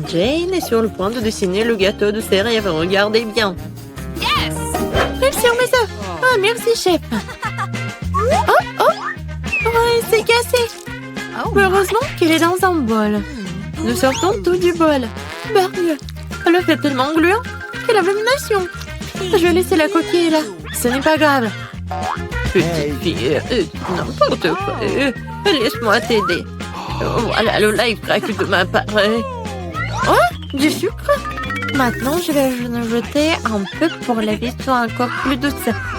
Jane est sur le point de dessiner le gâteau de ses rêves. Regardez bien. Yes! Sur mes œufs. Ah, merci, chef. Oh, oh. Oh, c'est cassé. Heureusement qu'il est dans un bol. Nous sortons tout du bol. Bargue. Le fait tellement gluant. Quelle abomination. Je vais laisser la coquille là. Ce n'est pas grave. Petite fille, n'importe quoi. Laisse-moi t'aider. Voilà le life crack de ma part. Oh, du sucre. Maintenant, je vais en jeter un peu pour que la vie soit encore plus douce.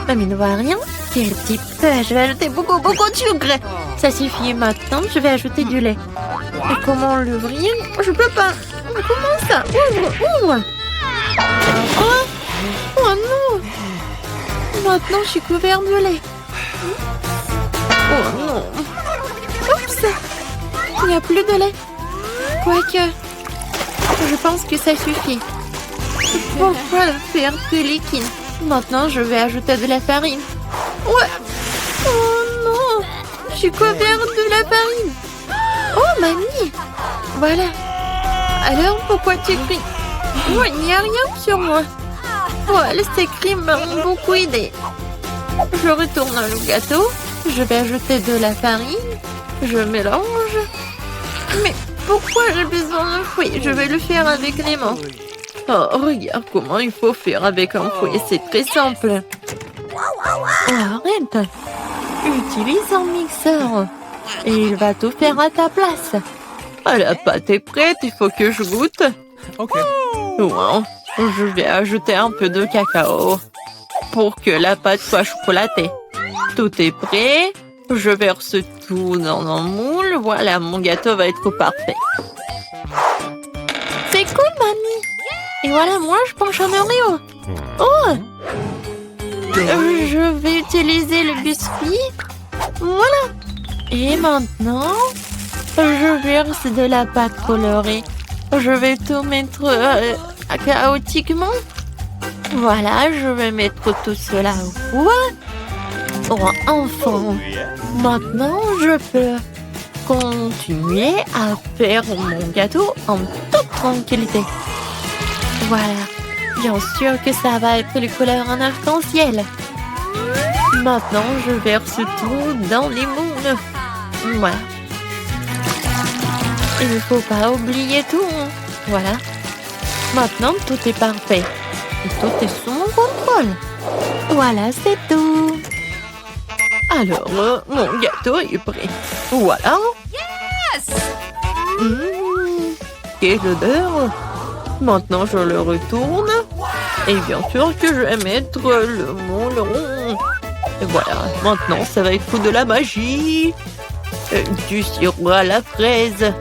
Mamie ne voit rien. Quel type. Je vais ajouter beaucoup de sucre. Ça suffit. Maintenant, je vais ajouter du lait. Et comment l'ouvrir? Je peux pas. Comment ça? Ouvre. Oh, oh non. Maintenant, je suis couvert de lait. Oh non. Oups. Il n'y a plus de lait. Quoique, je pense que ça suffit. Pourquoi le faire plus liquide? Maintenant, je vais ajouter de la farine. Ouais. Oh non. Je suis couvert de la farine. Oh, mamie. Voilà. Alors, pourquoi tu cries? Oh, il n'y a rien sur moi. Voilà, ces cris m'ont beaucoup aidé. Je retourne le gâteau. Je vais ajouter de la farine. Je mélange. Mais pourquoi j'ai besoin d'un fouet? Je vais le faire avec les mains. Oh, regarde comment il faut faire avec un fouet. C'est très simple. Oh, arrête. Utilise un mixeur. Et il va tout faire à ta place. Ah, la pâte est prête. Il faut que je goûte. Ok. Wow. Je vais ajouter un peu de cacao pour que la pâte soit chocolatée. Tout est prêt. Je verse tout dans un moule. Voilà, mon gâteau va être parfait. C'est cool, mamie. Et voilà, moi, je penche un Oreo. Oh! Je vais utiliser le biscuit. Voilà. Et maintenant, je verse de la pâte colorée. Je vais tout mettre chaotiquement. Voilà, je vais mettre tout cela au four. Oh, enfin. Maintenant, je peux continuer à faire mon gâteau en toute tranquillité. Voilà. Bien sûr que ça va être les couleurs en arc-en-ciel. Maintenant, je verse tout dans les moules. Voilà. Il ne faut pas oublier tout. Voilà. Maintenant, tout est parfait. Et tout est sous mon contrôle. Voilà, c'est tout. Alors, mon gâteau est prêt. Voilà. Yes! Quelle odeur! Maintenant, je le retourne. Et bien sûr que je vais mettre le moule rond. Et voilà. Maintenant, ça va être de la magie. Du sirop à la fraise.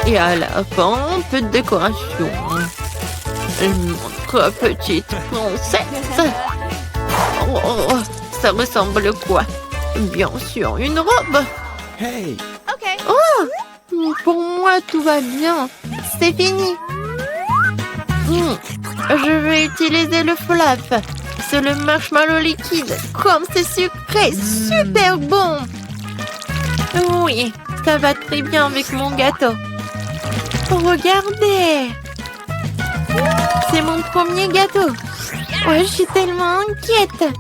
Et à la fin, un peu de décoration. Notre petite princesse. Oh, ça ressemble à quoi? Bien sûr, une robe. Hey. Ok. Oh, pour moi, tout va bien. C'est fini. Je vais utiliser le flap. C'est le marshmallow liquide. Comme c'est sucré, super bon. Oui, ça va très bien avec mon gâteau. Regardez. C'est mon premier gâteau. Ouais, je suis tellement inquiète.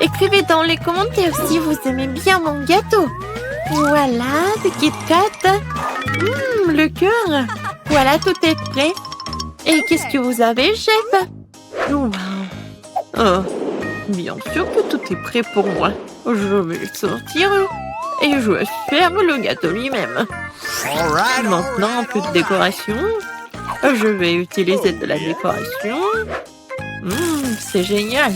Écrivez dans les commentaires si vous aimez bien mon gâteau. Voilà, le Kit Kat. Le cœur. Voilà, tout est prêt. Et qu'est-ce que vous avez, chef? Wow. Oh, bien sûr que tout est prêt pour moi. Je vais le sortir et je vais faire le gâteau lui-même. Maintenant, un peu de décoration. Je vais utiliser de la décoration. C'est génial.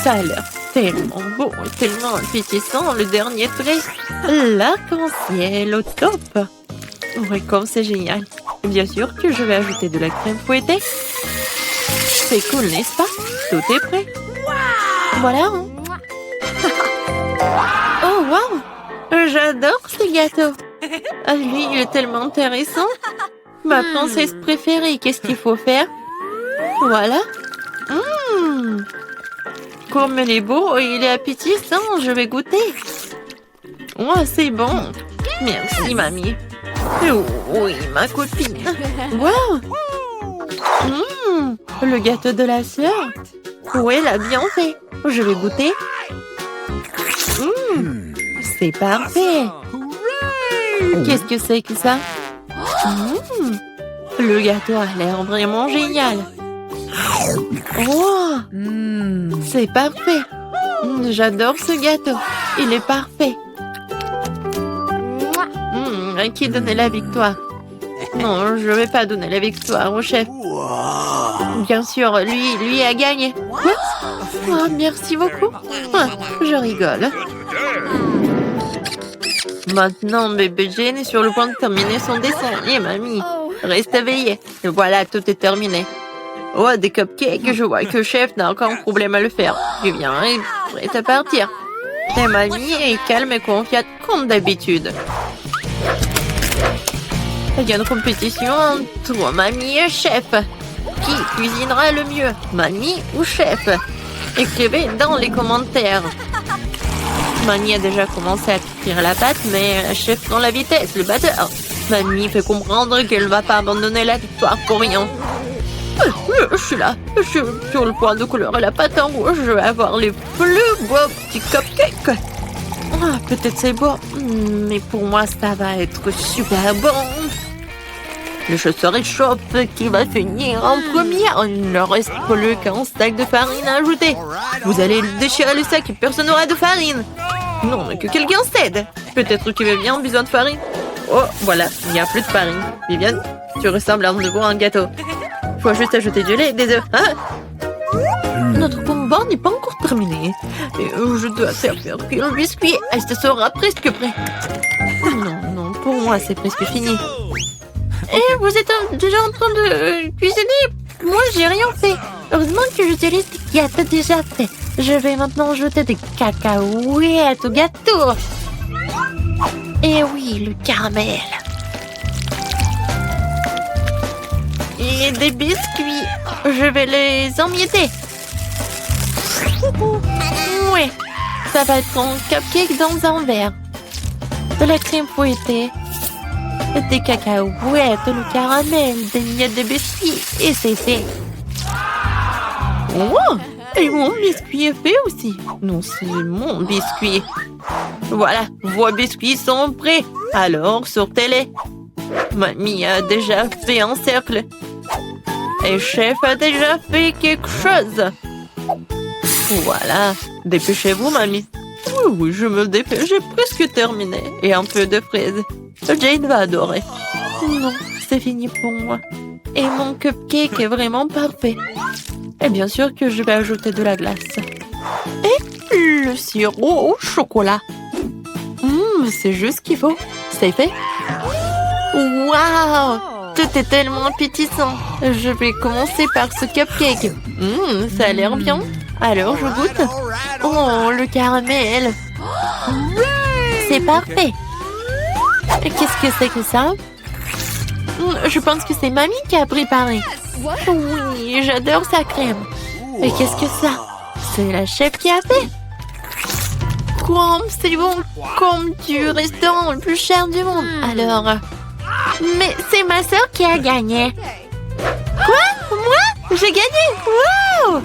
Ça a l'air tellement beau et tellement appétissant. Le dernier trait, l'arc-en-ciel au top. Oui, comme c'est génial. Bien sûr que je vais ajouter de la crème fouettée. C'est cool, n'est-ce pas? Tout est prêt. Voilà. Oh, wow! J'adore ce gâteau. Lui, il est tellement intéressant. Ma princesse préférée, qu'est-ce qu'il faut faire? Voilà. Comme il est beau et il est appétissant, je vais goûter. Oh, c'est bon. Merci, mamie. Oui, ma copine. Wow. Le gâteau de la sœur. Oui, elle a bien fait. Je vais goûter. C'est parfait. Qu'est-ce que c'est que ça? Le gâteau a l'air vraiment génial. Oh, c'est parfait. J'adore ce gâteau. Il est parfait. À qui donner la victoire? Non, je ne vais pas donner la victoire au chef. Bien sûr, lui a gagné. Quoi? Oh, merci beaucoup. Ah, je rigole. Maintenant, bébé Jane est sur le point de terminer son dessin. Et mamie, reste éveillée. Et voilà, tout est terminé. Oh, des cupcakes. Je vois que le chef n'a aucun problème à le faire. Je viens et prête à partir. Et mamie est calme et confiante comme d'habitude. Il y a une compétition entre mamie et chef. Qui cuisinera le mieux, mamie ou chef? Écrivez dans les commentaires. Mamie a déjà commencé à cuire la pâte, mais chef dans la vitesse, le batteur. Mamie fait comprendre qu'elle ne va pas abandonner la victoire pour rien. Je suis là. Je suis sur le point de colorer la pâte en rouge. Je vais avoir les plus beaux petits cupcakes. Ah, peut-être c'est beau, mais pour moi, ça va être super bon. Le chasseur réchauffe qui va finir en premier. Il ne reste plus qu'un sac de farine à ajouter. Vous allez déchirer le sac et personne n'aura de farine. Non, mais que quelqu'un s'aide. Peut-être que Viviane a besoin de farine. Oh, voilà, il n'y a plus de farine. Viviane, tu ressembles à nouveau à un gâteau. Faut juste ajouter du lait et des œufs. Hein? Notre combat n'est pas encore terminé. Et je dois servir le biscuit. Ce sera presque prêt. Non, pour moi, c'est presque fini. Et vous êtes déjà en train de cuisiner? Moi, j'ai rien fait. Heureusement que j'utilise des gâteaux déjà faits. Je vais maintenant ajouter des cacahuètes au gâteau. Et oui, le caramel. Et des biscuits. Je vais les emietter. Ouais, ça va être un cupcake dans un verre. De la crème fouettée. Des cacahuètes, le caramel, des miettes de biscuits. Et c'est fait. Oh! Et mon biscuit est fait aussi. Non, c'est mon biscuit. Voilà, vos biscuits sont prêts. Alors, sortez-les. Mamie a déjà fait un cercle. Et chef a déjà fait quelque chose. Voilà. Dépêchez-vous, mamie. Oui, je me dépêche. J'ai presque terminé. Et un peu de fraises. Jane va adorer. Non, c'est fini pour moi. Et mon cupcake est vraiment parfait. Et bien sûr que je vais ajouter de la glace. Et le sirop au chocolat. C'est juste ce qu'il faut. C'est fait. Waouh! Tout est tellement appétissant. Je vais commencer par ce cupcake. Ça a l'air bien. Alors, je goûte. Oh, le caramel. C'est parfait. Qu'est-ce que c'est que ça? Je pense que c'est mamie qui a préparé. Oui, j'adore sa crème. Mais qu'est-ce que ça? C'est la chef qui a fait. C'est bon, comme du restaurant le plus cher du monde. Alors, mais c'est ma sœur qui a gagné. Quoi? Moi? J'ai gagné? Wow!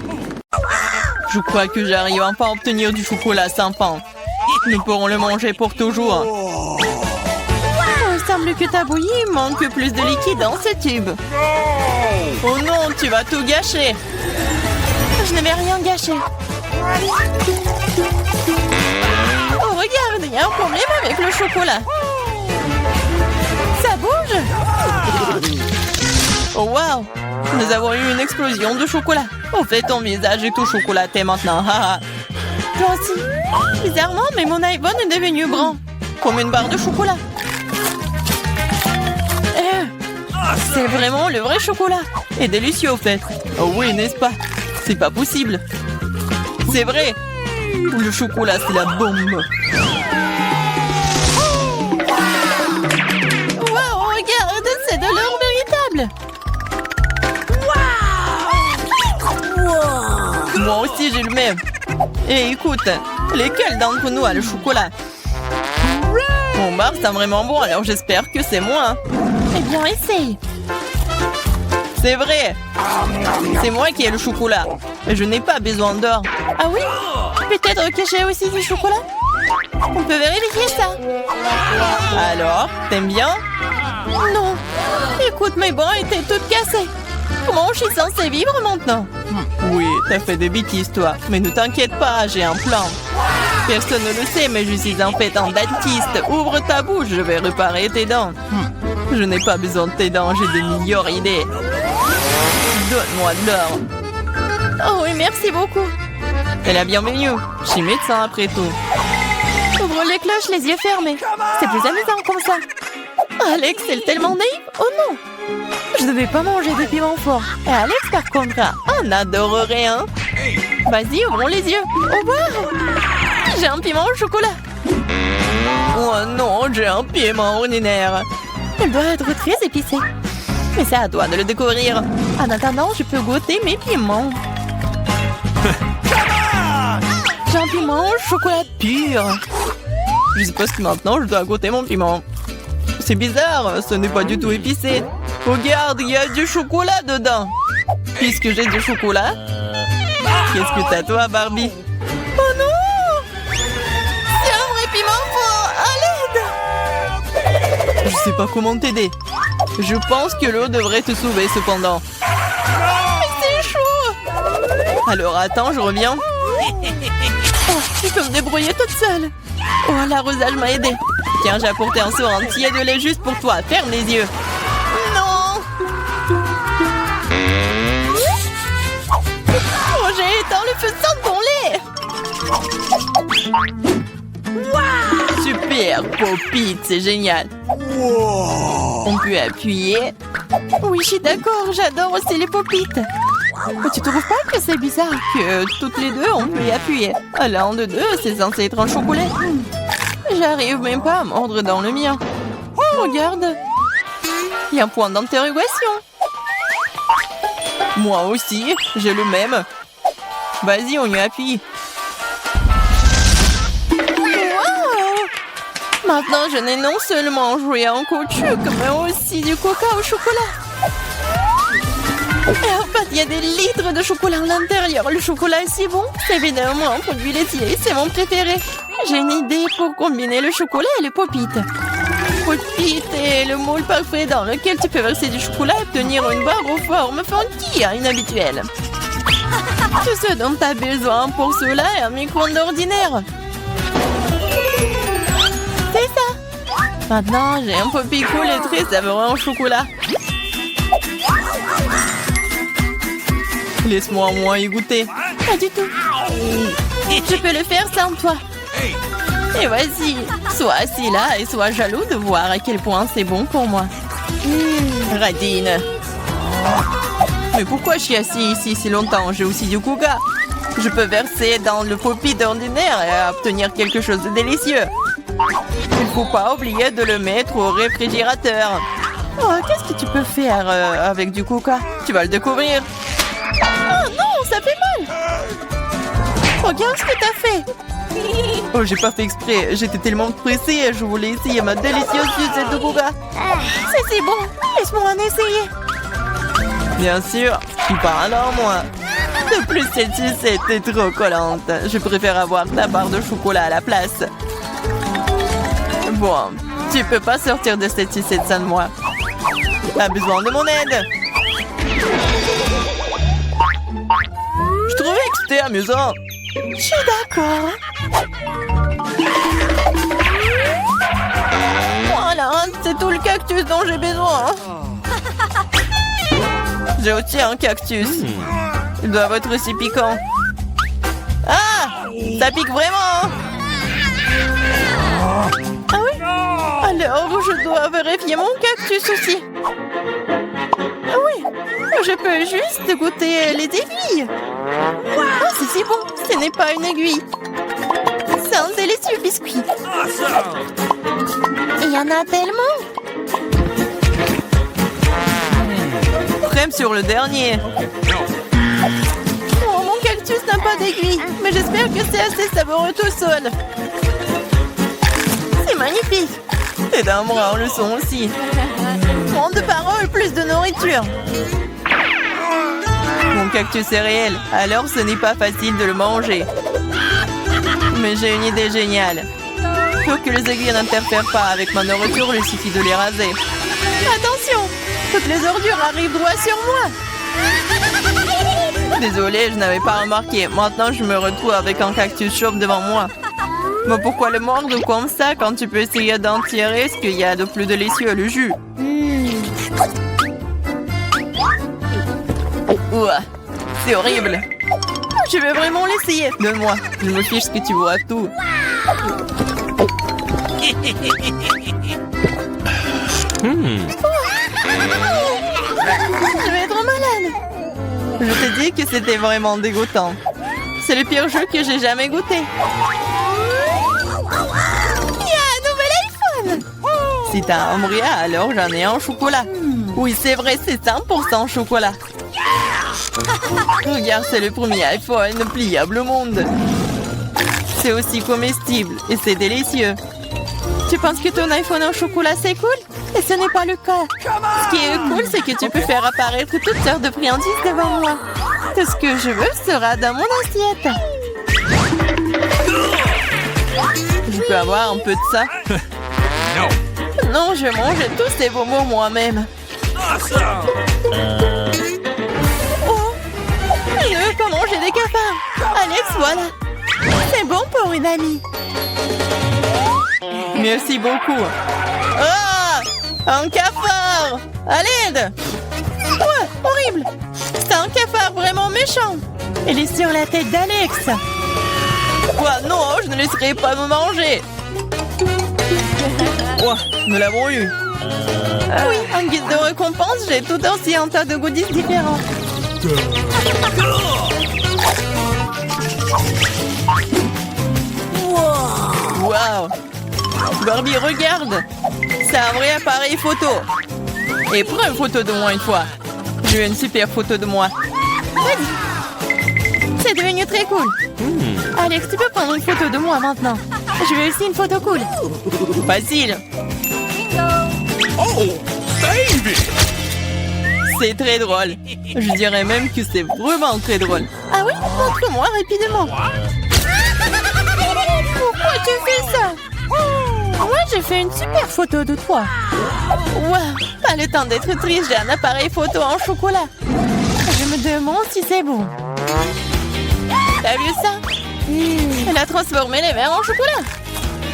Je crois que j'arrive enfin à obtenir du chocolat sympa. Nous pourrons le manger pour toujours. Il semble que ta bouillie manque plus de liquide dans ce tube. Oh non, tu vas tout gâcher. Je ne vais rien gâcher. Oh, regarde, il y a un problème avec le chocolat. Ça bouge. Oh, wow. Nous avons eu une explosion de chocolat. En fait, ton visage est tout chocolaté maintenant. Toi aussi. Bizarrement, mais mon iPhone est devenu brun. Comme une barre de chocolat. C'est vraiment le vrai chocolat. Et délicieux, au fait. Oh oui, n'est-ce pas? C'est pas possible. C'est vrai. Le chocolat, c'est la bombe. Wow, regarde, c'est de l'or véritable. Wow. Moi aussi, j'ai le même. Et écoute, lesquels d'entre nous a le chocolat? Mon bar sent vraiment bon, alors j'espère que c'est moi. Eh bien, essaye. C'est vrai. C'est moi qui ai le chocolat. Mais je n'ai pas besoin d'or. Ah oui? Peut-être que j'ai aussi du chocolat? On peut vérifier ça. Alors, t'aimes bien? Non. Écoute, mes bras étaient toutes cassées. Comment je suis censée vivre maintenant? Oui, t'as fait des bêtises, toi. Mais ne t'inquiète pas, j'ai un plan. Personne ne le sait, mais je suis en fait un dentiste. Ouvre ta bouche, je vais réparer tes dents. Je n'ai pas besoin de tes dents, j'ai de meilleures idées. Donne-moi de l'or. Oh oui, merci beaucoup. C'est la bienvenue. Je suis médecin après tout. Ouvre les cloches, les yeux fermés. C'est plus amusant comme ça. Alex, c'est tellement naïf. Oh non. Je devais pas manger de piment fort. Et Alex, par contre, On adorerait, hein? vas-y, ouvrons les yeux. Au revoir. J'ai un piment au chocolat. Oh non, j'ai un piment ordinaire. Il doit être très épicé. Mais c'est à toi de le découvrir. En attendant, je peux goûter mes piments. J'ai un piment au chocolat pur. Je suppose que maintenant, je dois goûter mon piment. C'est bizarre, ce n'est pas du tout épicé. Regarde, il y a du chocolat dedans. Puisque j'ai du chocolat, qu'est-ce que t'as toi, Barbie? Oh non! C'est un vrai piment fort! À l'aide! Je sais pas comment t'aider. Je pense que l'eau devrait te sauver cependant. Mais c'est chaud! Alors attends, je reviens. Oh, je peux me débrouiller toute seule. Oh, l'arrosage m'a aidé. Tiens, j'ai apporté un seau entier de lait juste pour toi. Ferme les yeux. Non! Oh, j'ai éteint le feu sans ton lait! Super, Pop-It, c'est génial. On peut appuyer. Oui, je suis d'accord, j'adore aussi les Pop-It. Mais tu trouves pas que c'est bizarre Que toutes les deux, on peut y appuyer. L'un de deux, c'est censé être un chocolat. J'arrive même pas à mordre dans le mien. Regarde, Il y a un point d'interrogation. Moi aussi, j'ai le même. Vas-y, on y appuie. maintenant je n'ai non seulement joué en caoutchouc, mais aussi du coca au chocolat. Et en fait, il y a des litres de chocolat à l'intérieur. Le chocolat est si bon. C'est évidemment un produit laitier. C'est mon préféré. J'ai une idée pour combiner le chocolat et le Pop-It. Pop-It est le moule parfait dans lequel tu peux verser du chocolat et obtenir une barre aux formes funky, inhabituelles. Tout ce dont tu as besoin pour cela est un micro-ondes ordinaire. C'est ça. Maintenant, j'ai un Pop-It cool et très savoureux en chocolat. Laisse-moi au moins y goûter. Pas du tout. Je peux le faire sans toi. Et vas-y, sois assis là et sois jaloux de voir à quel point c'est bon pour moi. Radine. Mais pourquoi je suis assis ici si longtemps? J'ai aussi du coca. Je peux verser dans le Pop-It ordinaire et obtenir quelque chose de délicieux. Il ne faut pas oublier de le mettre au réfrigérateur. Oh, qu'est-ce que tu peux faire Avec du coca, tu vas le découvrir. Oh non, ça fait mal. Regarde ce que t'as fait. Oh, j'ai pas fait exprès. J'étais tellement pressée. Je voulais essayer ma délicieuse sucette de coca. C'est si bon. Laisse-moi en essayer. Bien sûr, je suis pas alors moi. De plus, cette sucette est trop collante. Je préfère avoir ta barre de chocolat à la place. Bon, tu peux pas sortir de cette sucette sans moi. T'as besoin de mon aide. Je trouvais que c'était amusant. Je suis d'accord. Voilà, c'est tout le cactus dont j'ai besoin. J'ai aussi un cactus. Il doit être aussi piquant. Ah! Ça pique vraiment! Ah oui? Alors, je dois vérifier mon cactus aussi. Ah oui, je peux juste goûter les aiguilles. Oh, c'est si bon, ce n'est pas une aiguille. C'est un délicieux biscuit. Il y en a tellement. Crème sur le dernier. Oh, mon cactus n'a pas d'aiguille, mais j'espère que c'est assez savoureux tout seul. C'est magnifique. Les dents bruns le sont aussi. Moins de paroles, plus de nourriture. Mon cactus est réel, alors ce n'est pas facile de le manger. Mais j'ai une idée géniale. Pour que les aiguilles n'interfèrent pas avec ma nourriture, il suffit de les raser. Attention! Toutes les ordures arrivent droit sur moi! Désolée, je n'avais pas remarqué. Maintenant, je me retrouve avec un cactus chauve devant moi. Mais pourquoi le mordre comme ça quand tu peux essayer d'en tirer ce qu'il y a de plus délicieux, le jus? Ouah, c'est horrible. Je vais vraiment l'essayer. Donne-moi, je me fiche que tu vois tout. Je vais être malade. Je te dis que c'était vraiment dégoûtant. C'est le pire jeu que j'ai jamais goûté. Il y a un nouvel iPhone. Si t'as un bria, alors j'en ai un au chocolat. Oui, c'est vrai, c'est 100% chocolat. Regarde, c'est le premier iPhone pliable au monde. C'est aussi comestible et c'est délicieux. Tu penses que ton iPhone en chocolat c'est cool? Et ce n'est pas le cas. Ce qui est cool, c'est que tu peux faire apparaître toutes sortes de friandises devant moi. Tout ce que je veux sera dans mon assiette. Je peux avoir un peu de ça? Non, je mange tous ces bonbons moi-même. Oh, je ne veux pas manger des cafards. Alex, voilà. C'est bon pour une amie. Merci beaucoup. Ah! Un cafard! À l'aide! Ouais, horrible! C'est un cafard vraiment méchant! Il est sur la tête d'Alex! Quoi? Non, je ne laisserai pas me manger! Ouais, nous l'avons eu! Oui, en guise de récompense, j'ai tout aussi un tas de goodies différents. Wow! Barbie, regarde! C'est un vrai appareil photo! Et prends une photo de moi une fois! J'ai une super photo de moi! Vas-y! C'est devenu très cool! Alex, tu peux prendre une photo de moi maintenant! Je veux aussi une photo cool! Facile! Oh, baby! C'est très drôle! Je dirais même que c'est vraiment très drôle! Ah oui? Montre-moi rapidement! Pourquoi tu fais ça? Moi, j'ai fait une super photo de toi. Wow, pas le temps d'être triste, j'ai un appareil photo en chocolat. Je me demande si c'est bon. T'as vu ça? Elle a transformé les verres en chocolat.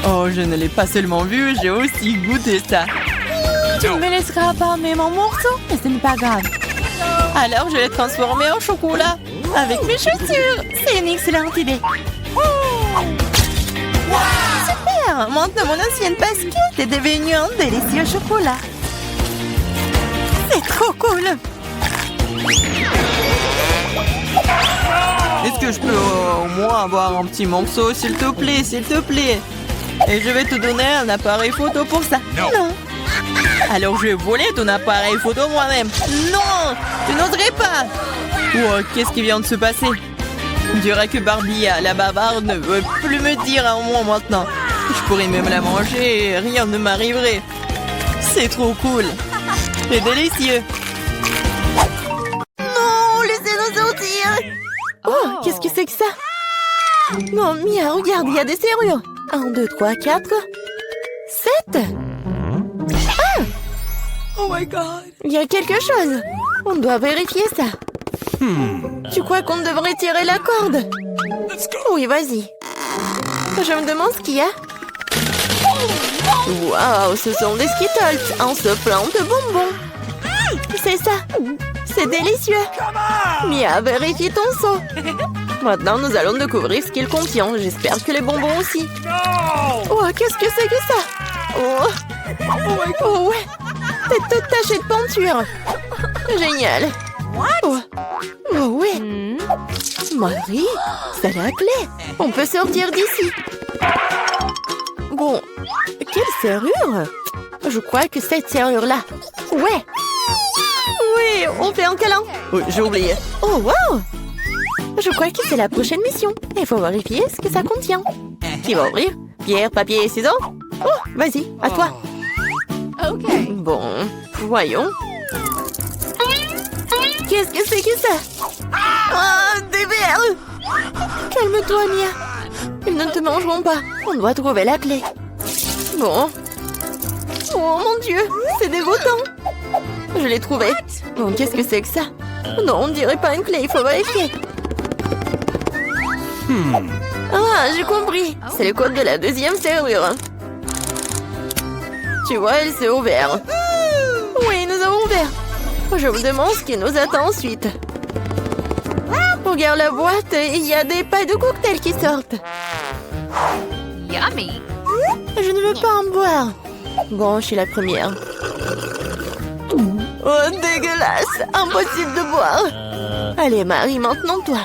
Oh, je ne l'ai pas seulement vu, j'ai aussi goûté ça. Tu ne me laisseras pas même en morceaux, mais ce n'est pas grave. Alors, je l'ai transformé en chocolat avec mes chaussures. C'est une excellente idée. Super! Maintenant, mon ancienne basket est devenue un délicieux chocolat. C'est trop cool! Est-ce que je peux au moins avoir un petit morceau, s'il te plaît, s'il te plaît? Et je vais te donner un appareil photo pour ça. Non! Alors je vais voler ton appareil photo moi-même. Non! Tu n'oserais pas! Wow, qu'est-ce qui vient de se passer? On dirait que Barbie, la bavarde, ne veut plus me dire un mot maintenant. Je pourrais même la manger et rien ne m'arriverait. C'est trop cool. C'est délicieux. Non, laissez-nous sortir. Oh, qu'est-ce que c'est que ça? Non, Mia, regarde, il y a des serrures. 1, 2, 3, 4, 7. Ah! Oh my God! Il y a quelque chose. On doit vérifier ça. Tu crois qu'on devrait tirer la corde? Let's go! Oui, vas-y. Je me demande ce qu'il y a. Waouh, ce sont des Skittles, un soplant de bonbons. C'est ça. C'est délicieux. Mia, vérifie ton seau. Maintenant, nous allons découvrir ce qu'il contient. J'espère que les bonbons aussi. No! Oh, qu'est-ce que c'est que ça? Oh, oh ouais. T'es toute tachée de peinture. Génial. Oh, oh ouais. Marie, c'est la clé. On peut sortir d'ici. Bon, quelle serrure? Je crois que cette serrure-là. Ouais. Oui, on fait un câlin. Oui, j'ai oublié. Oh, wow. Je crois que c'est la prochaine mission. Il faut vérifier ce que ça contient. Qui va ouvrir? Pierre, papier et ciseaux? Oh, vas-y, à toi. Bon, voyons. Qu'est-ce que c'est que ça? Oh, des verres! Calme-toi, Mia. Ils ne te mangeront pas. On doit trouver la clé. Bon. Oh mon Dieu, c'est dégoûtant. Je l'ai trouvé. Bon, qu'est-ce que c'est que ça? Non, on dirait pas une clé, il faut vérifier. Ah, j'ai compris. C'est le code de la deuxième serrure. Tu vois, elle s'est ouverte. Oui, nous avons ouvert. Je me demande ce qui nous attend ensuite. Regarde la boîte, il y a des pailles de cocktail qui sortent. Yummy! Je ne veux pas en boire. Bon, je suis la première. Oh, dégueulasse! Impossible de boire. Allez, Marie, maintenant toi.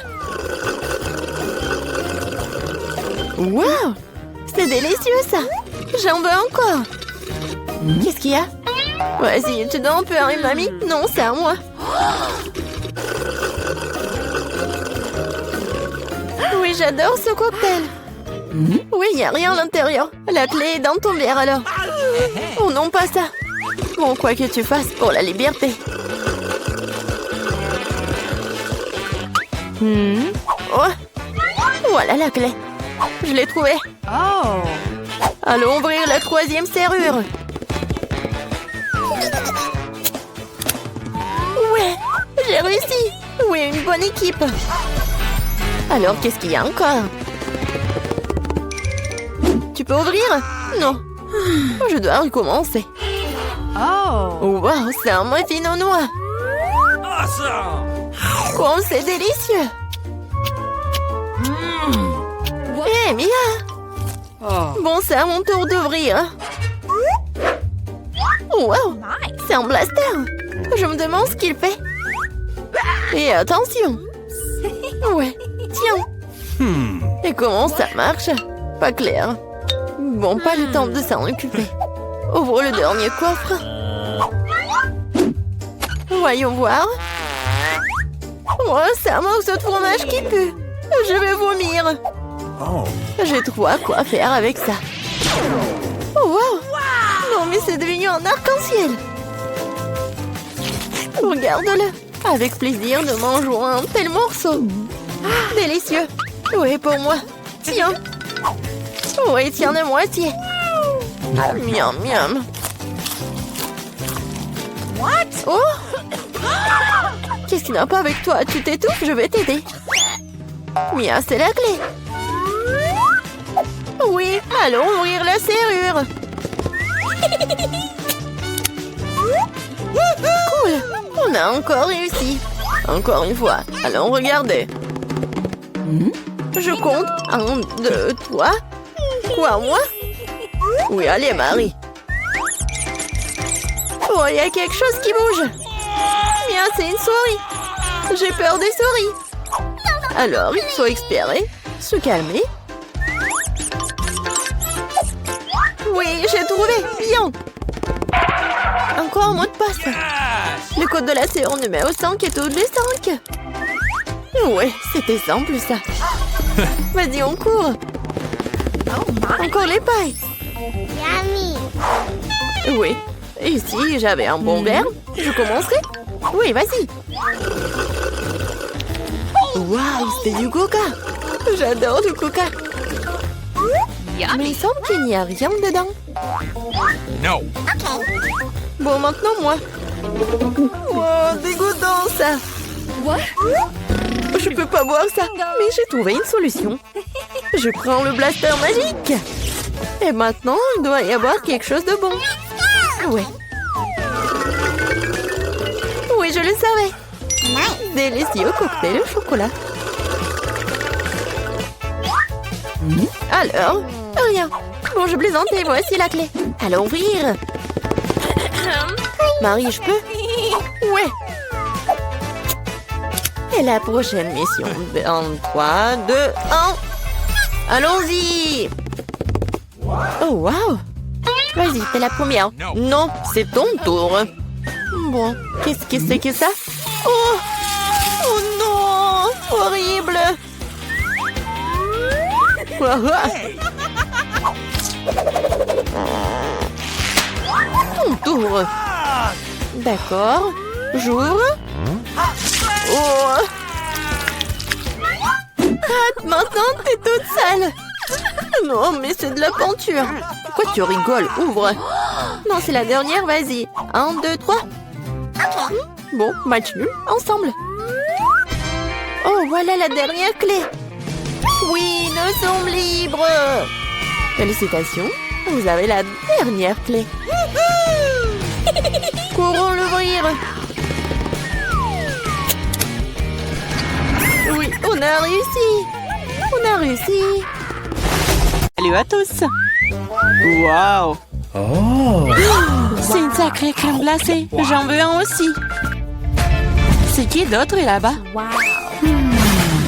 Wow! C'est délicieux, ça. J'en veux encore. Qu'est-ce qu'il y a? Vas-y, tu dois en peu, hein, mamie? Non, c'est à moi. Oui, j'adore ce cocktail. Oui, il n'y a rien à l'intérieur. La clé est dans ton verre, alors. Oh non, pas ça. Bon, quoi que tu fasses pour la liberté. Oh, voilà la clé. Je l'ai trouvée. Oh! Allons ouvrir la troisième serrure. Ouais, j'ai réussi. Oui, une bonne équipe. Alors, qu'est-ce qu'il y a encore? Tu peux ouvrir? Non. Je dois recommencer. Oh! Wow, c'est un muffin aux noix. Awesome! Oh, c'est délicieux. Hé, Mia. Bon, c'est à mon tour d'ouvrir. Wow, c'est un blaster. Je me demande ce qu'il fait. Et attention. Ouais, tiens. Et comment ça marche? Pas clair. Bon, pas le temps de s'en occuper. Ouvre le dernier coffre. Voyons voir. Oh, c'est un morceau de fromage qui pue. Je vais vomir. J'ai trop à quoi faire avec ça. Oh, wow. Non, mais c'est devenu un arc-en-ciel. Regarde-le. Avec plaisir, nous mangeons un tel morceau. Délicieux. Oui, pour moi. Tiens. Oui, tiens de moitié. Miam, miam. Oh! Qu'est-ce qui n'a pas avec toi? Tu t'étouffes, je vais t'aider. Mia, c'est la clé. Oui, allons ouvrir la serrure. Cool, on a encore réussi. Encore une fois, allons regarder. Je compte. 1, 2, 3. Quoi, moi? Oui, allez, Marie. Oh, il y a quelque chose qui bouge. Bien, c'est une souris. J'ai peur des souris. Alors, il faut espérer, se calmer. Oui, j'ai trouvé. Bien. Encore un mot de passe. Le code de la serrure numéro 5 est tous les 5. Ouais, c'était simple, ça. Vas-y, on court. Encore les pailles. Oui. Et si j'avais un bon verre, je commencerais. Oui, vas-y. Waouh, c'est du coca. J'adore du coca. Mais il semble qu'il n'y a rien dedans. No. Bon, maintenant, moi. Oh, dégoûtant, ça. Je peux pas boire ça. Mais j'ai trouvé une solution. Je prends le blaster magique. Et maintenant, il doit y avoir quelque chose de bon. Ouais. Oui, je le savais. Délicieux cocktail au chocolat. Alors, rien. Bon, je plaisantais, voici la clé. Allons ouvrir. Marie, je peux? Ouais. Et la prochaine mission. En 3, 2, 1. Allons-y. Oh, wow. Vas-y, t'es la première. Non, c'est ton tour. Bon, qu'est-ce que c'est que ça? Oh! Oh non! Horrible! Ton tour. D'accord. J'ouvre. Oh. Ah, maintenant, t'es toute sale. Non, mais c'est de la peinture. Pourquoi tu rigoles? Ouvre. Non, c'est la dernière, vas-y. 1, 2, 3. Bon, match nul, ensemble. Oh, voilà la dernière clé. Oui, nous sommes libres. Félicitations, vous avez la dernière clé. Courons l'ouvrir. Oui, on a réussi. On a réussi. Salut à tous. Waouh. C'est une sacrée crème glacée. J'en veux un aussi. C'est qui d'autre est là-bas?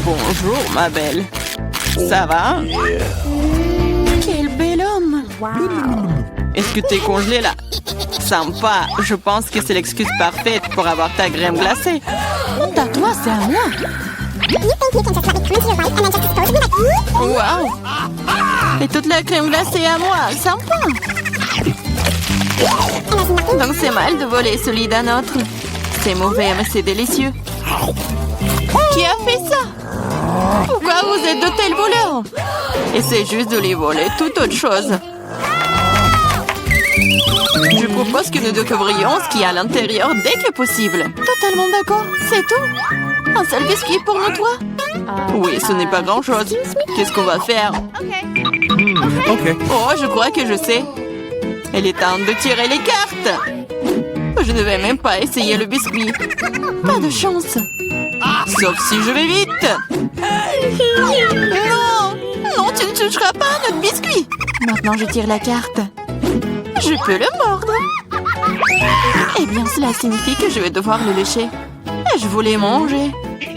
Bonjour, ma belle. Ça va? Quel bel homme. Est-ce que t'es congelé là? Sympa. Je pense que c'est l'excuse parfaite pour avoir ta crème glacée. À toi, c'est à moi. Waouh. Et toute la crème glacée à moi. Sympa. Donc c'est mal de voler celui d'un autre. C'est mauvais, mais c'est délicieux. Qui a fait ça? Pourquoi vous êtes de tels voleurs? Essayez juste de les voler, toute autre chose. Je propose que nous découvrions ce qu'il y a à l'intérieur dès que possible. Totalement d'accord, c'est tout. Un seul biscuit pour nous trois? Oui, ce n'est pas grand-chose. Qu'est-ce qu'on va faire? Ok. Oh, je crois que je sais. Il est temps de tirer les cartes. Je ne vais même pas essayer le biscuit. Pas de chance. Sauf si je vais vite. Non! Non, tu ne toucheras pas à notre biscuit. Maintenant, je tire la carte. Je peux le mordre. Eh bien, cela signifie que je vais devoir le lécher. Je voulais manger.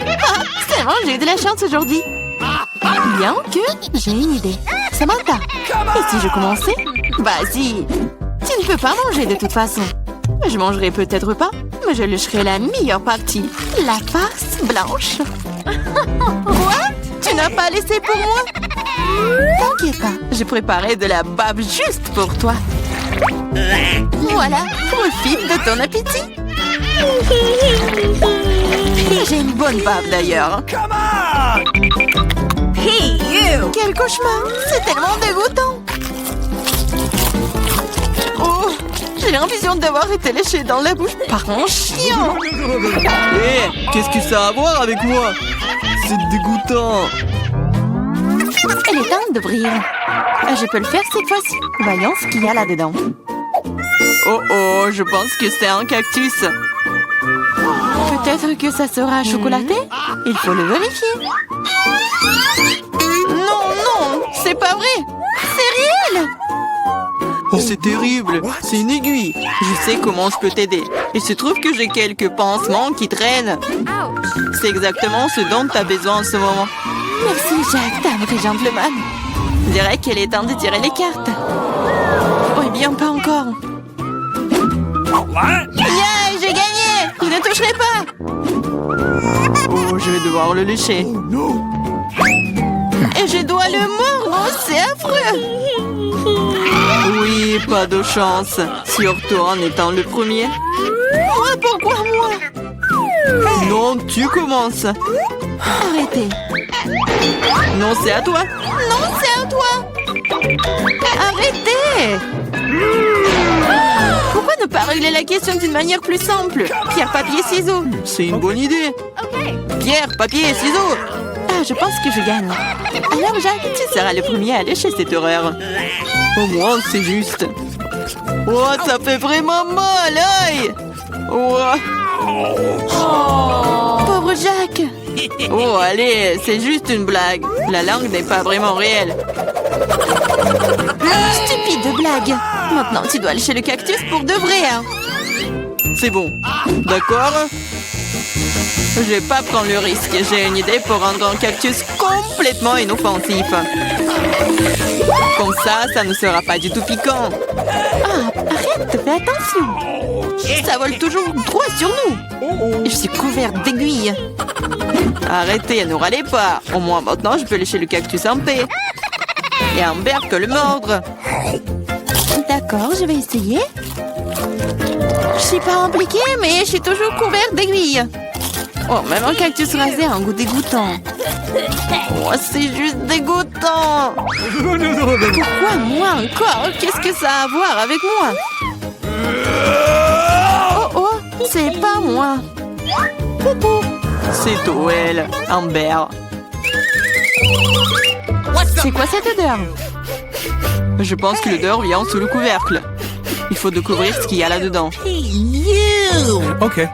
Ah, c'est bon, j'ai eu de la chance aujourd'hui. Bien que j'ai une idée. Samantha, et si je commençais? Vas-y. Tu ne peux pas manger de toute façon. Je mangerai peut-être pas, mais je lécherai la meilleure partie. La farce blanche. Quoi? Tu n'as pas laissé pour moi? T'inquiète pas, j'ai préparé de la bave juste pour toi. Voilà, profite de ton appétit. J'ai une bonne bave d'ailleurs. Hey, you! Quel cauchemar! C'est tellement dégoûtant! Oh! J'ai l'impression d'avoir été léchée dans la bouche par un chien! Hé, qu'est-ce que ça a à voir avec moi? C'est dégoûtant. Elle est temps d'ouvrir. Je peux le faire cette fois-ci. Voyons ce qu'il y a là-dedans. Oh oh, je pense que c'est un cactus. Peut-être que ça sera chocolaté? Il faut le vérifier. Non, non, c'est pas vrai. C'est réel. Oh, c'est terrible. C'est une aiguille. Je sais comment je peux t'aider. Il se trouve que j'ai quelques pansements qui traînent. C'est exactement ce dont tu as besoin en ce moment. Merci, Jack, t'es un vrai gentleman. Je dirais qu'il est temps de tirer les cartes. Oh, bien, pas encore. Yeah, j'ai gagné. Je ne toucherai pas. Oh, je vais devoir le lécher. Et je dois le mordre, c'est affreux. Oui, pas de chance. Surtout en étant le premier. Moi, pourquoi moi? Non, tu commences. Arrêtez. Non, c'est à toi. Non, c'est à toi. Arrêtez. Pourquoi ne pas régler la question d'une manière plus simple? Pierre, papier, ciseaux. C'est une bonne idée. Pierre, papier, ciseaux. Ah, je pense que je gagne. Alors, Jacques, tu seras le premier à lécher cette horreur. Au moins, c'est juste. Oh, ça fait vraiment mal, aïe. Oh. Pauvre Jacques. Oh, allez, c'est juste une blague. La langue n'est pas vraiment réelle. Stupide blague. Maintenant, tu dois lécher le cactus pour de vrai. Hein. C'est bon. D'accord? Je vais pas prendre le risque. J'ai une idée pour rendre un cactus complètement inoffensif. Comme ça ne sera pas du tout piquant. Ah, arrête, fais attention. Ça vole toujours droit sur nous. Je suis couverte d'aiguilles. Arrêtez, ne râlez pas. Au moins maintenant, je peux lécher le cactus en paix. Et Amber peut le mordre. D'accord. D'accord, je vais essayer. Je suis pas impliquée, mais je suis toujours couverte d'aiguilles. Oh, même un cactus rasé a un goût dégoûtant. Oh, c'est juste dégoûtant. Pourquoi moi encore? Qu'est-ce que ça a à voir avec moi? Oh, oh, c'est pas moi. Coucou. C'est Noël, Amber. C'est quoi cette odeur? Je pense que l'odeur vient sous le couvercle. Il faut découvrir ce qu'il y a là-dedans. Okay.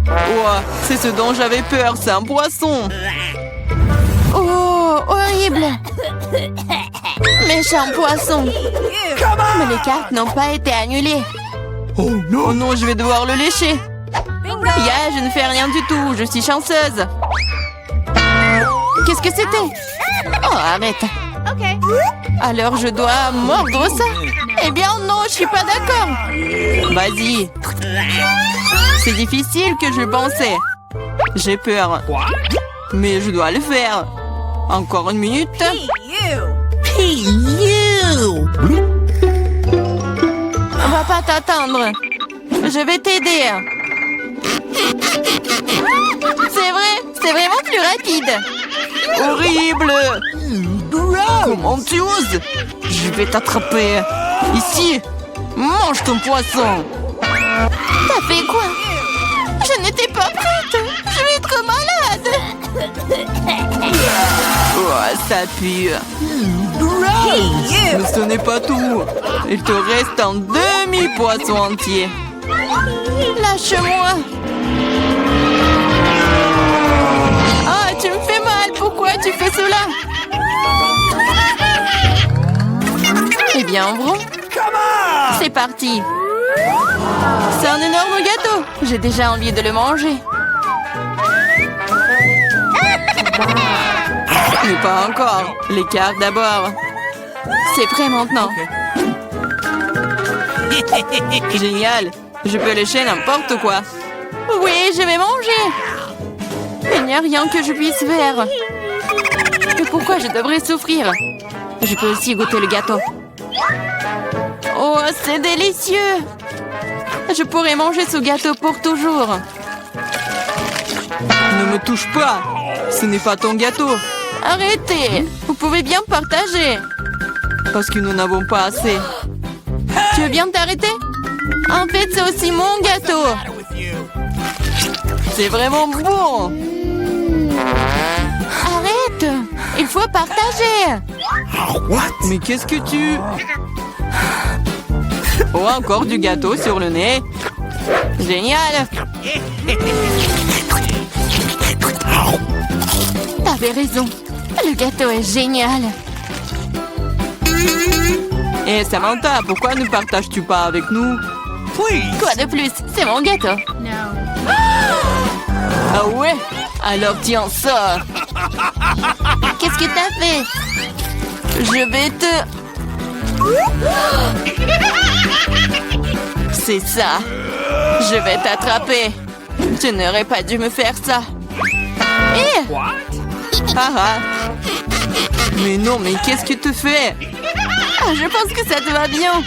Oh, c'est ce dont j'avais peur, c'est un poisson. Oh, horrible. Méchant poisson. Mais les cartes n'ont pas été annulées. Oh no! Oh non, je vais devoir le lécher. Yeah, je ne fais rien du tout. Je suis chanceuse. Qu'est-ce que c'était? Oh, arrête. Alors je dois mordre ça? Eh bien non, je suis pas d'accord. Vas-y. C'est difficile que je pensais. J'ai peur. Mais je dois le faire. Encore une minute. On va pas t'attendre. Je vais t'aider. C'est vraiment plus rapide. Horrible! Comment tu oses? Je vais t'attraper. Ici! Mange ton poisson! T'as fait quoi? Je n'étais pas prête. Je vais être malade. Oh, ça pue. Mais ce n'est pas tout. Il te reste un demi-poisson entier. Lâche-moi. Ah, tu me fais mal. Pourquoi tu fais cela? Eh bien, bon. C'est parti. C'est un énorme gâteau. J'ai déjà envie de le manger. Mais pas encore. Les cartes d'abord. C'est prêt maintenant. Génial. Je peux lécher n'importe quoi. Oui, je vais manger. Il n'y a rien que je puisse faire. Mais pourquoi je devrais souffrir? Je peux aussi goûter le gâteau. Oh, c'est délicieux. Je pourrais manger ce gâteau pour toujours. Ne me touche pas. Ce n'est pas ton gâteau. Arrêtez. Vous pouvez bien partager. Parce que nous n'avons pas assez. Tu veux bien t'arrêter? En fait, c'est aussi mon gâteau. C'est vraiment bon. Arrête. Il faut partager. Mais qu'est-ce que tu... Oh, encore du gâteau sur le nez. Génial. T'avais raison. Le gâteau est génial. Et Samantha, pourquoi ne partages-tu pas avec nous? Quoi de plus? C'est mon gâteau. Ah ouais? Alors tiens ça. Qu'est-ce que t'as fait? Je vais te... C'est ça. Je vais t'attraper. Tu n'aurais pas dû me faire ça. Eh! Ah ah. Mais non, mais qu'est-ce que tu fais? Ah, je pense que ça te va bien.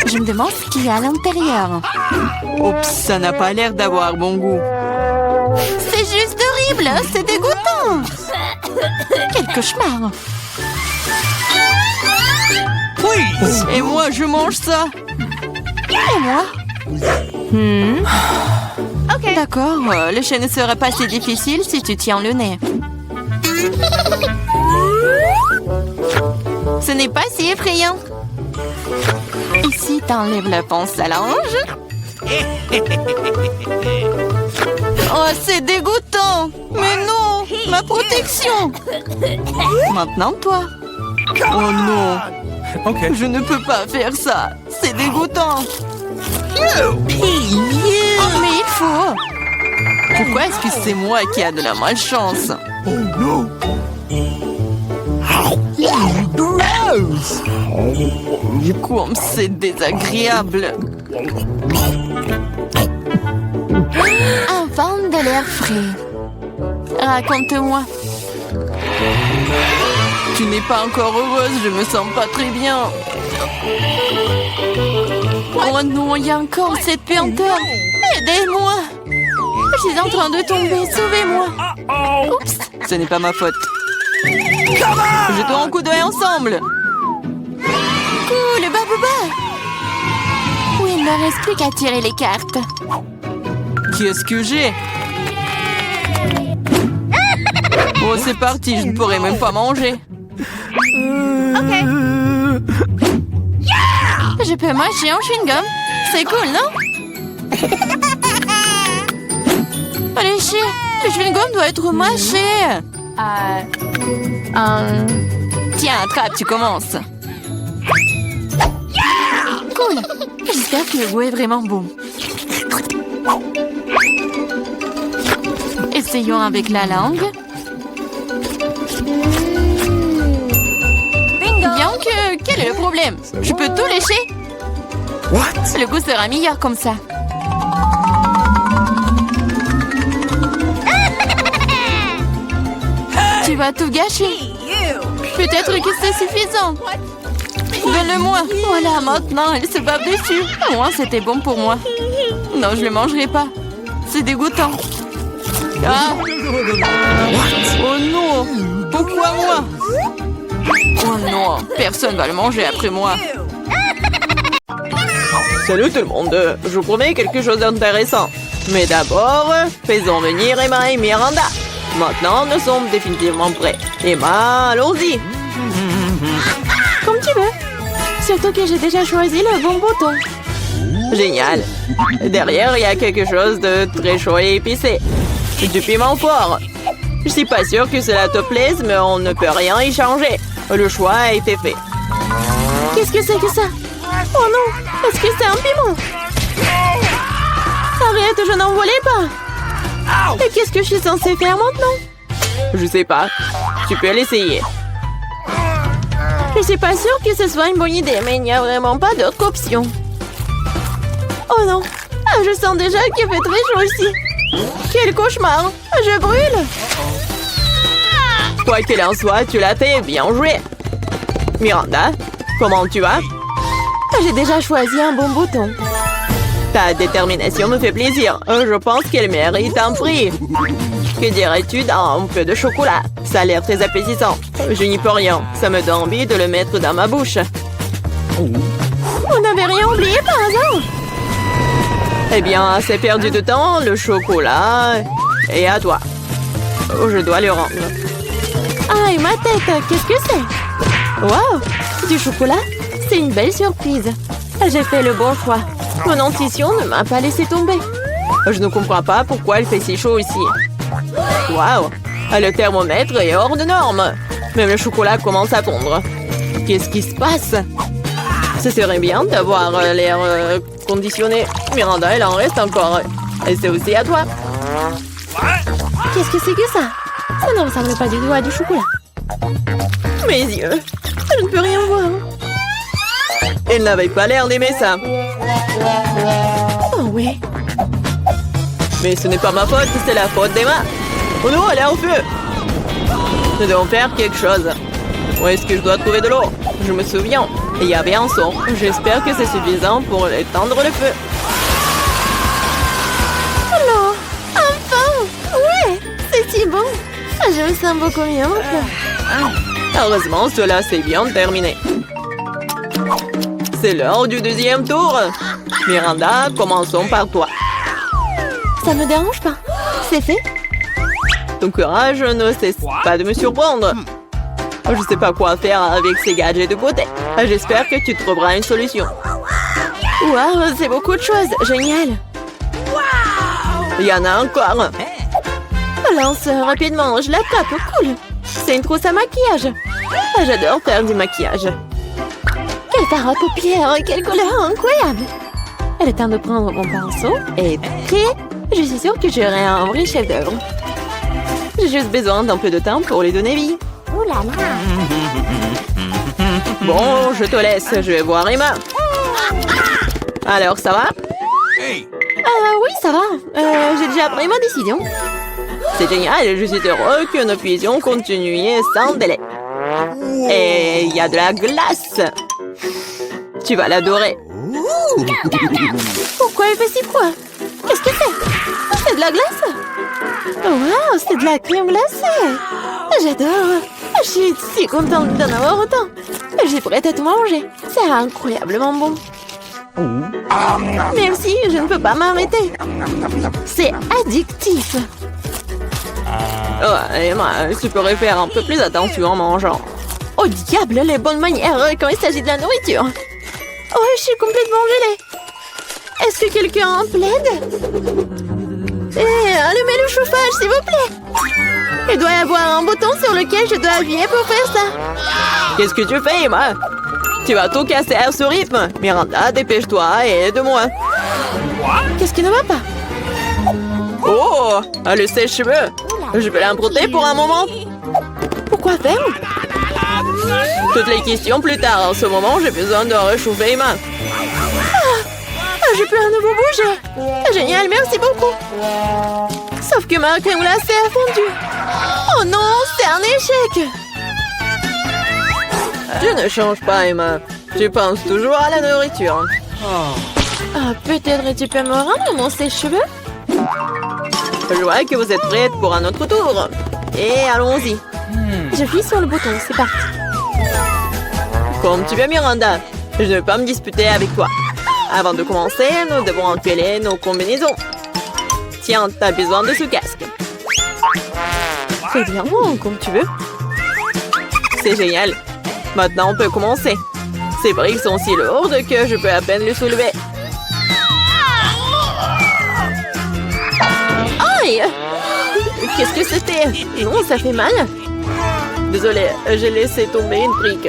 Je me demande ce qu'il y a à l'intérieur. Oups, ça n'a pas l'air d'avoir bon goût. C'est juste horrible. C'est dégoûtant. Quel cauchemar. Et moi, je mange ça. Et moi? D'accord, le chien ne serait pas si difficile si tu tiens le nez. Ce n'est pas si effrayant. Ici, t'enlèves la pince à linge. Oh, c'est dégoûtant. Mais non, ma protection. Maintenant, toi. Oh non. Okay. Je ne peux pas faire ça. C'est dégoûtant. Oh, mais il faut. Pourquoi est-ce que c'est moi qui a de la malchance? Oh no! Comme c'est désagréable. Un vent de l'air frais. Raconte-moi. Tu n'es pas encore heureuse, je me sens pas très bien. Oh non, il y a encore cette puanteur. Aidez-moi. Je suis en train de tomber, sauvez-moi. Oups, ce n'est pas ma faute. Jetons un coup d'œil ensemble. Cool, Babouba. Oui, il ne me reste plus qu'à tirer les cartes. Qu'est-ce que j'ai? Oh, c'est parti, je ne pourrai même pas manger. Je peux mâcher un chewing-gum. C'est cool, non? Allez, chier. Le chewing-gum doit être mâché. Tiens, attrape, tu commences. Cool. J'espère que le goût est vraiment bon. Essayons avec la langue. Bien que... Quel est le problème? Je peux tout lécher? What? Le goût sera meilleur comme ça. Tu vas tout gâcher. Peut-être que c'est suffisant. Donne-le-moi. Voilà, maintenant, elle se bave dessus. Au moins, c'était bon pour moi. Non, je ne le mangerai pas. C'est dégoûtant. Ah. Oh non. Pourquoi moi? Oh non, personne va le manger après moi. Salut tout le monde, je vous promets quelque chose d'intéressant. Mais d'abord, faisons venir Emma et Miranda. Maintenant, nous sommes définitivement prêts. Emma, allons-y. Comme tu veux. Surtout que j'ai déjà choisi le bon bouton. Génial. Derrière, il y a quelque chose de très chaud et épicé. Du piment fort. Je suis pas sûre que cela te plaise, mais on ne peut rien y changer. Le choix a été fait. Qu'est-ce que c'est que ça? Oh non! Est-ce que c'est un piment? Arrête, je n'en voulais pas! Et qu'est-ce que je suis censée faire maintenant? Je sais pas. Tu peux l'essayer. Je suis pas sûre que ce soit une bonne idée, mais il n'y a vraiment pas d'autre option. Oh non! Ah, je sens déjà qu'il fait très chaud ici. Quel cauchemar! Je brûle! Quoi qu'il en soit, tu l'as fait, bien joué. Miranda, comment tu vas? J'ai déjà choisi un bon bouton. Ta détermination me fait plaisir. Je pense qu'elle mérite un prix. Que dirais-tu d'un peu de chocolat? Ça a l'air très appétissant. Je n'y peux rien. Ça me donne envie de le mettre dans ma bouche. On n'avait rien oublié par hasard? Eh bien, c'est perdu de temps. Le chocolat est à toi. Je dois le rendre. Aïe, ma tête! Qu'est-ce que c'est? Wow! Du chocolat? C'est une belle surprise. J'ai fait le bon choix. Mon intuition ne m'a pas laissé tomber. Je ne comprends pas pourquoi il fait si chaud ici. Waouh! Le thermomètre est hors de norme. Même le chocolat commence à fondre. Qu'est-ce qui se passe? Ce serait bien d'avoir l'air conditionné. Miranda, elle en reste encore. Et c'est aussi à toi. Qu'est-ce que c'est que ça? Ça ne ressemble pas du tout à du chocolat. Mes yeux. Je ne peux rien voir. Elle n'avait pas l'air d'aimer ça. Oh oui. Mais ce n'est pas ma faute, c'est la faute d'Emma. Oh non, elle est en feu. Nous devons faire quelque chose. Où est-ce que je dois trouver de l'eau? Je me souviens. Il y avait un son. J'espère que c'est suffisant pour éteindre le feu. Alors, enfin! Ouais, c'est si bon. Je me sens beaucoup mieux maintenant. Heureusement, cela s'est bien terminé. C'est l'heure du deuxième tour. Miranda, commençons par toi. Ça me dérange pas. C'est fait. Ton courage ne cesse pas de me surprendre. Je ne sais pas quoi faire avec ces gadgets de beauté. J'espère que tu trouveras une solution. Waouh, c'est beaucoup de choses. Génial. Il y en a encore. Lance rapidement, je l'attrape. Cool. C'est une trousse à maquillage. J'adore faire du maquillage. Quel fard à paupières, quelle couleur incroyable. Il est temps de prendre mon pinceau et prêt. Je suis sûre que j'aurai un vrai chef-d'œuvre. J'ai juste besoin d'un peu de temps pour les donner vie. Ouh là là. Bon, je te laisse. Je vais voir Emma. Alors, ça va? Oui, ça va. J'ai déjà pris ma décision. C'est génial. Je suis heureux que nous puissions continuer sans délai. Et il y a de la glace. Tu vas l'adorer. Pourquoi il fait si froid? Qu'est-ce que c'est? C'est de la glace? Wow, c'est de la crème glacée. J'adore. Je suis si contente d'en avoir autant. Je suis prête à tout manger. C'est incroyablement bon. Merci, je ne peux pas m'arrêter. C'est addictif. Oh, Emma, tu pourrais faire un peu plus attention en mangeant. Oh diable, les bonnes manières quand il s'agit de la nourriture. Oh, je suis complètement gelée. Est-ce que quelqu'un en plaide? Allumez le chauffage, s'il vous plaît. Il doit y avoir un bouton sur lequel je dois appuyer pour faire ça. Qu'est-ce que tu fais, Emma? Tu vas tout casser à ce rythme. Miranda, dépêche-toi et aide-moi. Qu'est-ce qui ne va pas? Oh, le sèche-cheveux. Je vais l'emprunter pour un moment. Pourquoi faire? Toutes les questions plus tard. En ce moment, j'ai besoin de réchauffer Emma. Je peux à nouveau bouger. Génial, merci beaucoup. Sauf que ma crème glacée a fondu. Oh non, c'est un échec. Tu ne changes pas, Emma. Tu penses toujours à la nourriture. Ah, peut-être tu peux me rendre mon sèche-cheveux? Je vois que vous êtes prête pour un autre tour. Et allons-y. J'appuie sur le bouton, c'est parti. Comme tu veux, Miranda. Je ne vais pas me disputer avec toi. Avant de commencer, nous devons enfiler nos combinaisons. Tiens, t'as besoin de ce casque. Très bien, comme tu veux. C'est génial. Maintenant, on peut commencer. Ces briques sont si lourdes que je peux à peine les soulever. Aïe! Qu'est-ce que c'était? Non, ça fait mal. Désolée, j'ai laissé tomber une brique.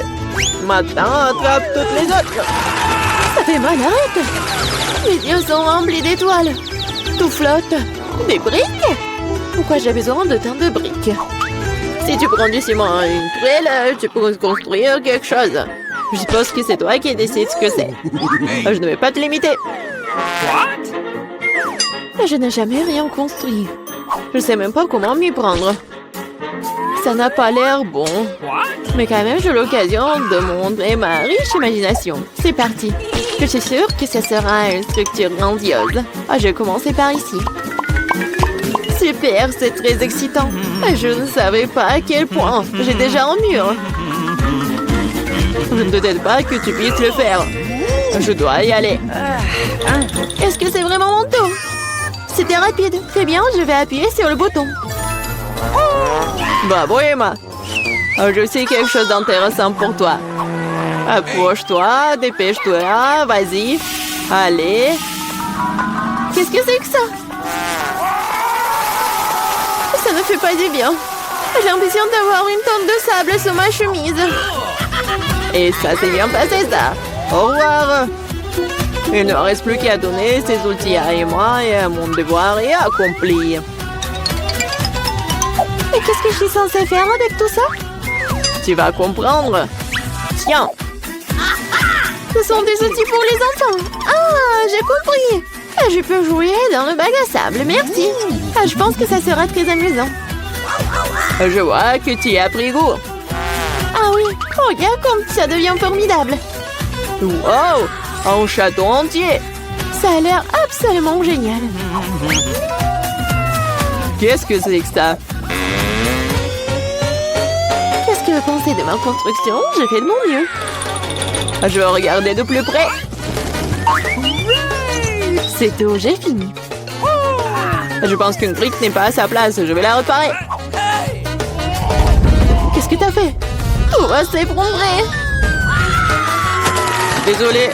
Maintenant, attrape toutes les autres. Ça fait mal, arrête! Mes yeux sont remplis d'étoiles. Tout flotte. Des briques? Pourquoi j'ai besoin de tant de briques? Si tu prends du ciment et une truelle, tu peux construire quelque chose. Je suppose que c'est toi qui décides ce que c'est. Je ne vais pas te limiter. Je n'ai jamais rien construit. Je sais même pas comment m'y prendre. Ça n'a pas l'air bon. Mais quand même, j'ai l'occasion de montrer ma riche imagination. C'est parti. Je suis sûre que ça sera une structure grandiose. Je vais commencer par ici. Super, c'est très excitant. Je ne savais pas à quel point. J'ai déjà un mur. Je ne te dis pas que tu puisses le faire. Je dois y aller. Est-ce que c'est vraiment mon tour? C'était rapide. Très bien, je vais appuyer sur le bouton. Bravo, Emma. Je sais quelque chose d'intéressant pour toi. Approche-toi, dépêche-toi, vas-y. Allez. Qu'est-ce que c'est que ça? Ça ne fait pas du bien. J'ai l'impression d'avoir une tonne de sable sur ma chemise. Et ça s'est bien passé, ça. Au revoir. Il ne reste plus qu'à donner ces outils à Emma et mon devoir est accompli. Mais qu'est-ce que je suis censée faire avec tout ça? Tu vas comprendre. Tiens. Ce sont des outils pour les enfants. Ah, j'ai compris. Je peux jouer dans le bac à sable, merci. Je pense que ça sera très amusant. Je vois que tu y as pris goût. Ah oui, regarde comme ça devient formidable. Wow, un château entier. Ça a l'air absolument génial. Qu'est-ce que c'est que ça? Qu'est-ce que vous pensez de ma construction? J'ai fait de mon mieux. Je vais regarder de plus près. C'est tout, j'ai fini. Je pense qu'une brique n'est pas à sa place. Je vais la réparer. Qu'est-ce que t'as fait? Tout va s'effondrer. Désolée,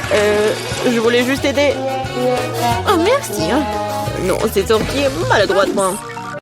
je voulais juste aider. Oh, merci. Non, c'est sorti maladroitement.